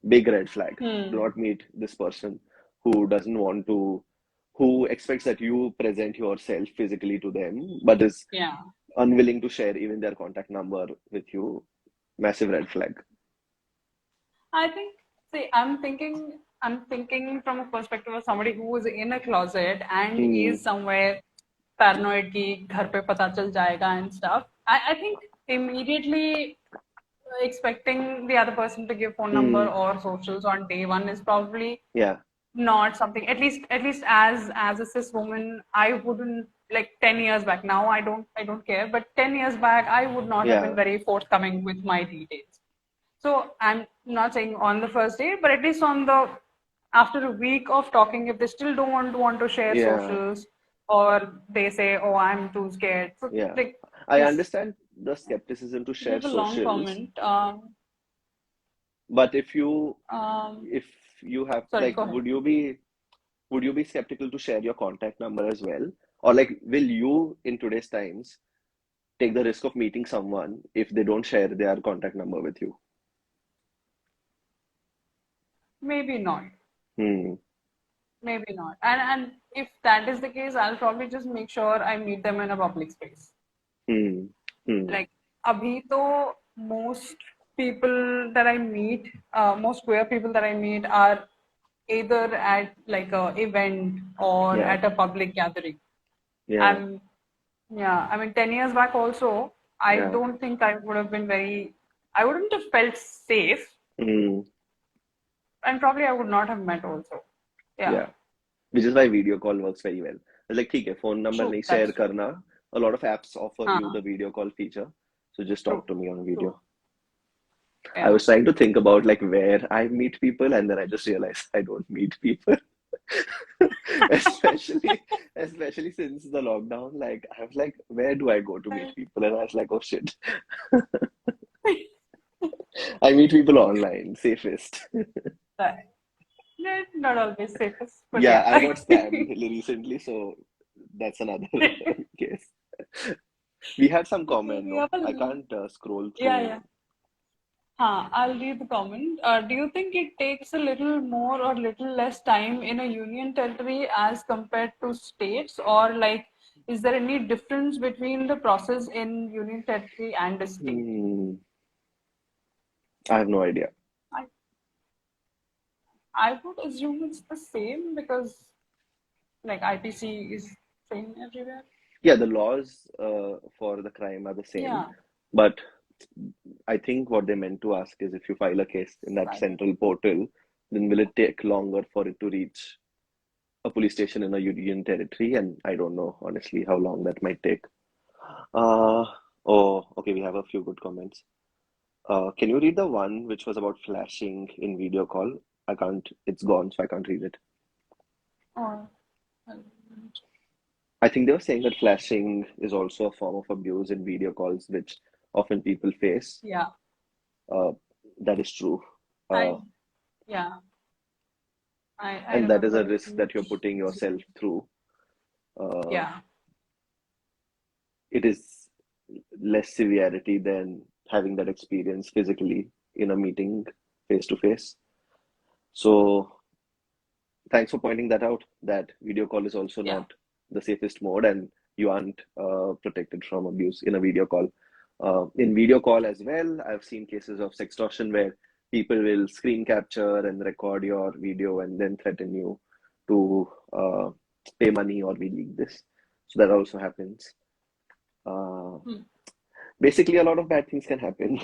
Big red flag. Do Hmm. not meet this person who doesn't want to, who expects that you present yourself physically to them, but is Yeah. unwilling to share even their contact number with you. Massive red flag. I think, see, I'm thinking from a perspective of somebody who is in a closet and Hmm. is somewhere paranoid कि घर पे पता चल जाएगा and stuff. I think immediately expecting the other person to give phone number Hmm. or socials on day one is probably Yeah. not something, at least as a cis woman, I wouldn't, like 10 years back. Now I don't care, but 10 years back I would not have been Yeah. very forthcoming with my details. So I'm not saying on the first day, but at least on the after a week of talking, if they still don't want to share Yeah. socials, or they say, oh, I'm too scared, so Yeah. like I just understand the skepticism to share leave a long socials, comment. but Um, if you have Sorry, like, go ahead. would you be skeptical to share your contact number as well? Or like, will you in today's times take the risk of meeting someone if they don't share their contact number with you? Maybe not. Hmm. Maybe not. And if that is the case, I'll probably just make sure I meet them in a public space. Hmm. Hmm. Like, abhi to most people that I meet, most queer people that I meet are either at like a event or Yeah. at a public gathering. Yeah. I'm, yeah, I mean, 10 years back also, I Yeah. don't think I would have been I wouldn't have felt safe, Hmm. and probably I would not have met also. Yeah, Yeah. Which is why video call works very well. It's like, ठीक है, phone number true, नहीं share that's true. करना. A lot of apps offer you Uh, the video call feature. So just True, talk to me on true. video. I Yeah. was trying to think about like where I meet people, and then I just realized I don't meet people. Especially, especially since the lockdown, like I was like, where do I go to meet people? And I was like, oh shit, I meet people online, safest. Right. Not always safest, but Yeah, yeah. I got scammed recently, so that's another case. We had some Okay, comment, we no? have a I can't scroll yeah, through. yeah. I'll read the comment. Do you think it takes a little more or little less time in a union territory as compared to states, or like, is there any difference between the process in union territory and a state? Hmm, I have no idea. I I would assume it's the same because like IPC is same everywhere. Yeah, the laws for the crime are the same, Yeah. but I think what they meant to ask is if you file a case in that Right. central portal, then will it take longer for it to reach a police station in a union territory? And I don't know, honestly, how long that might take. Uh, oh, okay, we have a few good comments. Can you read the one which was about flashing in video call? I can't, it's gone, so I can't read it. Or I think they were saying that flashing is also a form of abuse in video calls, which often people face. yeah. Uh, that is true. Uh, I yeah. I and that is a remember risk that you're which putting yourself incident. through. Uh, Yeah. it is less severity than having that experience physically in a meeting face to face. So thanks for pointing that out, that video call is also Yeah. not the safest mode, and you aren't protected from abuse in a video call. In video call as well, I've seen cases of sextortion where people will screen capture and record your video and then threaten you to pay money or we leak this. So that also happens. Uh, Hmm. Basically, a lot of bad things can happen,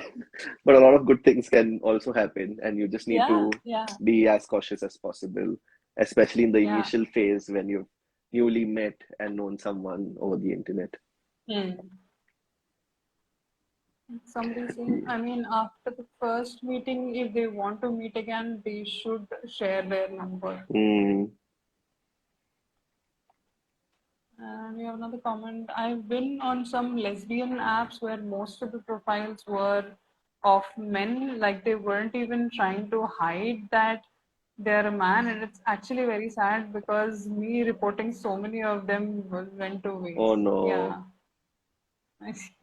but a lot of good things can also happen, and you just need Yeah. to Yeah. be as cautious as possible, especially in the Yeah. initial phase when you've newly met and known someone over the internet. Hmm. Somebody saying, I mean, after the first meeting, if they want to meet again, they should share their number. Mm, And we have another comment. I've been on some lesbian apps where most of the profiles were of men, like they weren't even trying to hide that they're a man, and it's actually very sad because me reporting so many of them went to oh waste. no. Yeah, I see.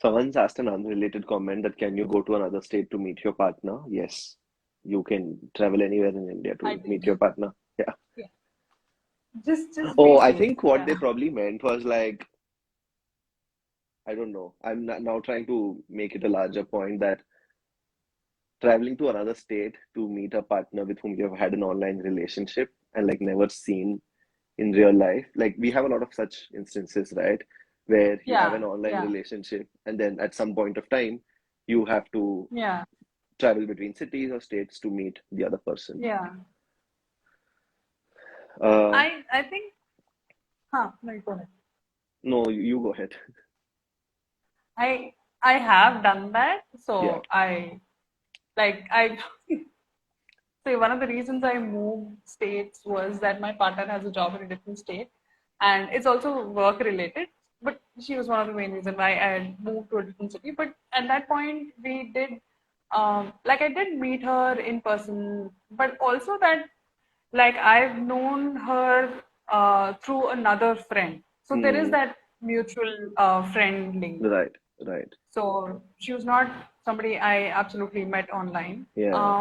Someone's asked an unrelated comment that can you go to another state to meet your partner? Yes, you can travel anywhere in India I to did. meet your partner. Yeah. Yeah, just be Oh, I safe. think what they Yeah. probably meant was like, I don't know. I'm now trying to make it a larger point that traveling to another state to meet a partner with whom you have had an online relationship and like never seen in real life. Like we have a lot of such instances, right? where you have an Yeah, online yeah, relationship, and then at some point of time, you have to yeah, travel between cities or states to meet the other person. yeah. Uh, I think, huh, no, go ahead. no, you go ahead. I I have done that. Yeah, So I so one of the reasons I moved states was that my partner has a job in a different state, and it's also work related. But she was one of the main reasons why I had moved to a different city. But at that point, we did, like I did meet her in person, but also that, like I've known her through another friend. So there is mm, that mutual friend link. right, right. So she was not somebody I absolutely met online. Yeah,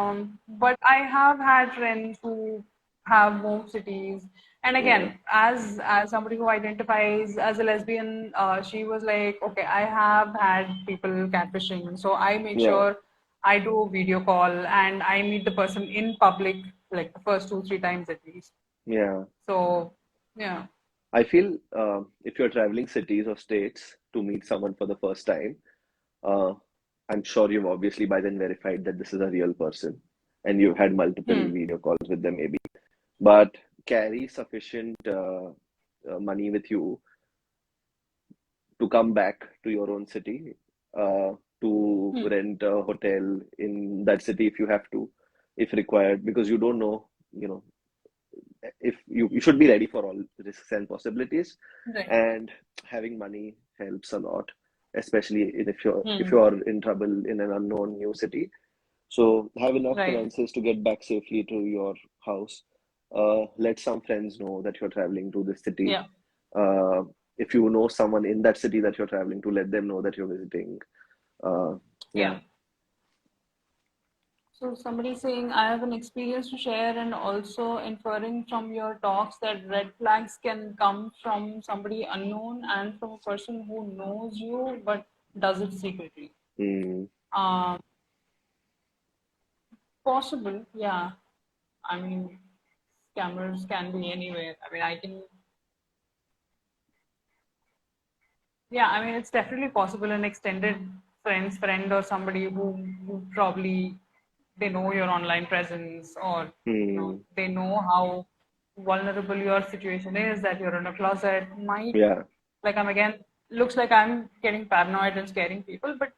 But I have had friends who have moved cities. And yeah, again, as somebody who identifies as a lesbian, she was like, okay, I have had people catfishing. So I make yeah, sure I do a video call and I meet the person in public, like the first two, three times at least. yeah. So yeah. I feel if you're traveling cities or states to meet someone for the first time, uh, I'm sure you've obviously by then verified that this is a real person, and you've had multiple Hmm. video calls with them, maybe. But carry sufficient money with you to come back to your own city, uh, to Hmm. rent a hotel in that city if you have to, if required, because you don't know, you know, if you should be ready for all risks and possibilities, Right. and having money helps a lot, especially if Hmm. you're in trouble in an unknown new city. So have enough Right. finances to get back safely to your house. Let some friends know that you're traveling to this city. Yeah. uh, if you know someone in that city that you're traveling to, let them know that you're visiting. uh, yeah, Yeah. So somebody saying, I have an experience to share, and also inferring from your talks that red flags can come from somebody unknown and from a person who knows you but does it secretly. mm, Um, Possible, yeah. I mean, scammers can be anywhere. I mean, I can, yeah. I mean, it's definitely possible. An extended friend's friend or somebody who probably they know your online presence, or mm, they know how vulnerable your situation is, that you're in a closet, might, yeah, like, I'm again, looks like I'm getting paranoid and scaring people, but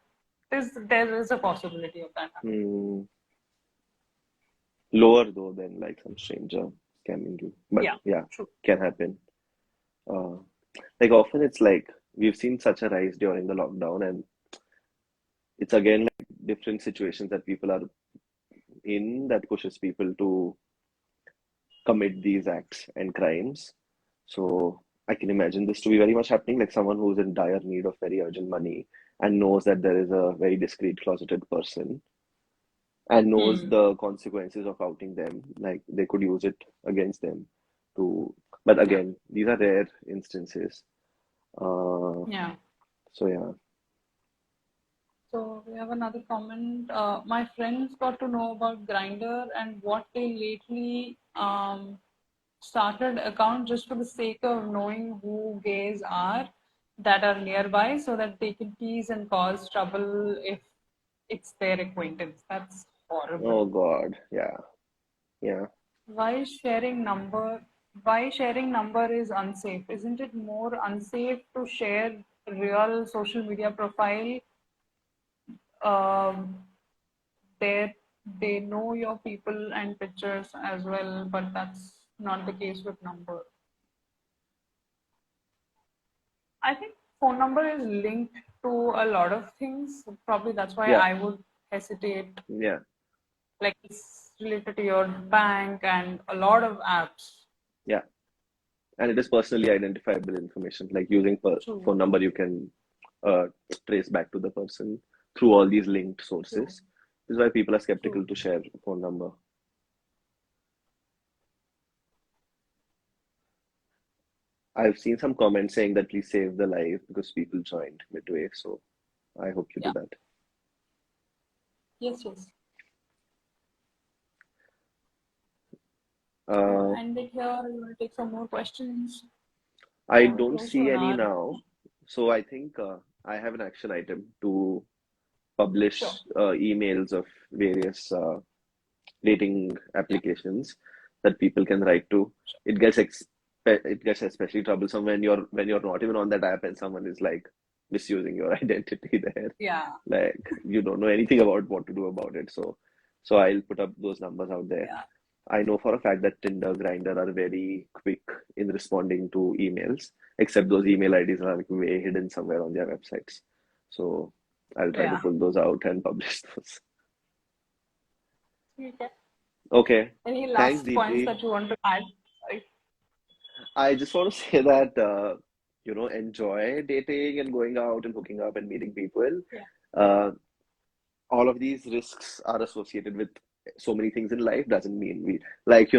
there is a possibility of that happening. mm. Lower though than like some stranger scamming you, but Yeah, yeah, true. can happen. uh, like often it's like we've seen such a rise during the lockdown, and it's again like different situations that people are in that pushes people to commit these acts and crimes. So I can imagine this to be very much happening, like someone who's in dire need of very urgent money and knows that there is a very discreet, closeted person and knows Hmm. the consequences of outing them. Like they could use it against them to, but Yeah. again, these are rare instances. Uh, Yeah. so yeah, So we have another comment. My friends got to know about Grinder and what they lately started account just for the sake of knowing who gays are that are nearby, so that they can tease and cause trouble if it's their acquaintance. That's horrible. oh God, yeah, yeah, Why sharing number? Why sharing number is unsafe? Isn't it more unsafe to share real social media profile? Um, they they know your people and pictures as well, but that's not the case with number. I think phone number is linked to a lot of things. Probably that's why yeah, I would hesitate. yeah. Like it's related to your bank and a lot of apps. Yeah, and it is personally identifiable information. Like using True, phone number, you can uh, trace back to the person through all these linked true, sources. This is why people are true. skeptical to share a phone number. I've seen some comments saying that please save the live because people joined midway. So I hope you do Yeah. that. Yes, yes. So Uh, end it here. You want to take some more questions I or don't close to see an any hour? now. So I think I have an action item to Sure. publish emails of various dating Yeah. applications that people can write to. Sure. It gets especially troublesome when you're not even on that app and someone is like misusing your identity there. Yeah. Like you don't know anything about what to do about it. So I'll put up those numbers out there. Yeah. I know for a fact that Tinder, Grindr are very quick in responding to emails, except those email IDs are like way hidden somewhere on their websites. So I'll try to Yeah. pull those out and publish those. Okay. Okay. Any Thanks, last points Deepti. that you want to add? Sorry. I just want to say that enjoy dating and going out and hooking up and meeting people. Yeah. Uh, all of these risks are associated with so many things in life. Doesn't mean we like,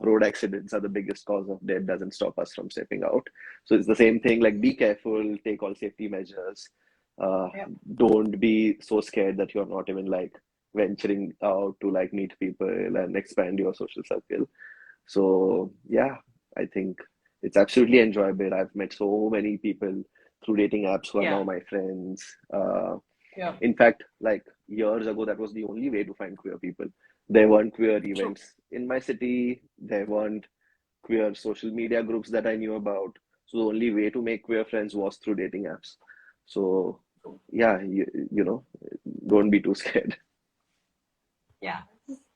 road accidents are the biggest cause of death, doesn't stop us from stepping out. So it's the same thing, like be careful, take all safety measures. Uh, Yeah. don't be so scared that you're not even like venturing out to like meet people and expand your social circle. So yeah, I think it's absolutely enjoyable. I've met so many people through dating apps who are now Yeah. my friends. Yeah. In fact, like years ago, that was the only way to find queer people. There weren't queer True. events in my city. There weren't queer social media groups that I knew about. So the only way to make queer friends was through dating apps. So True. yeah, don't be too scared. Yeah.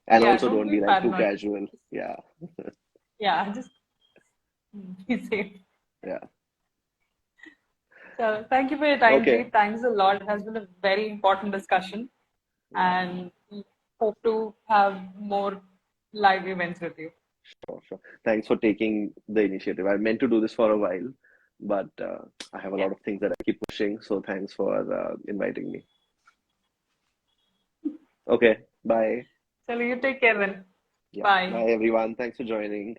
And Yeah. also Don't don't be be like too paranoid. casual. Yeah, Yeah. Just be safe. yeah. So thank you for your time, Okay, Jeet. Thanks a lot. It has been a very important discussion, yeah, and hope to have more live events with you. sure, sure. Thanks for taking the initiative. I meant to do this for a while, but I have a Yeah. lot of things that I keep pushing. So thanks for inviting me. Okay, bye. So you take care then. Yeah, Bye. bye everyone. Thanks for joining.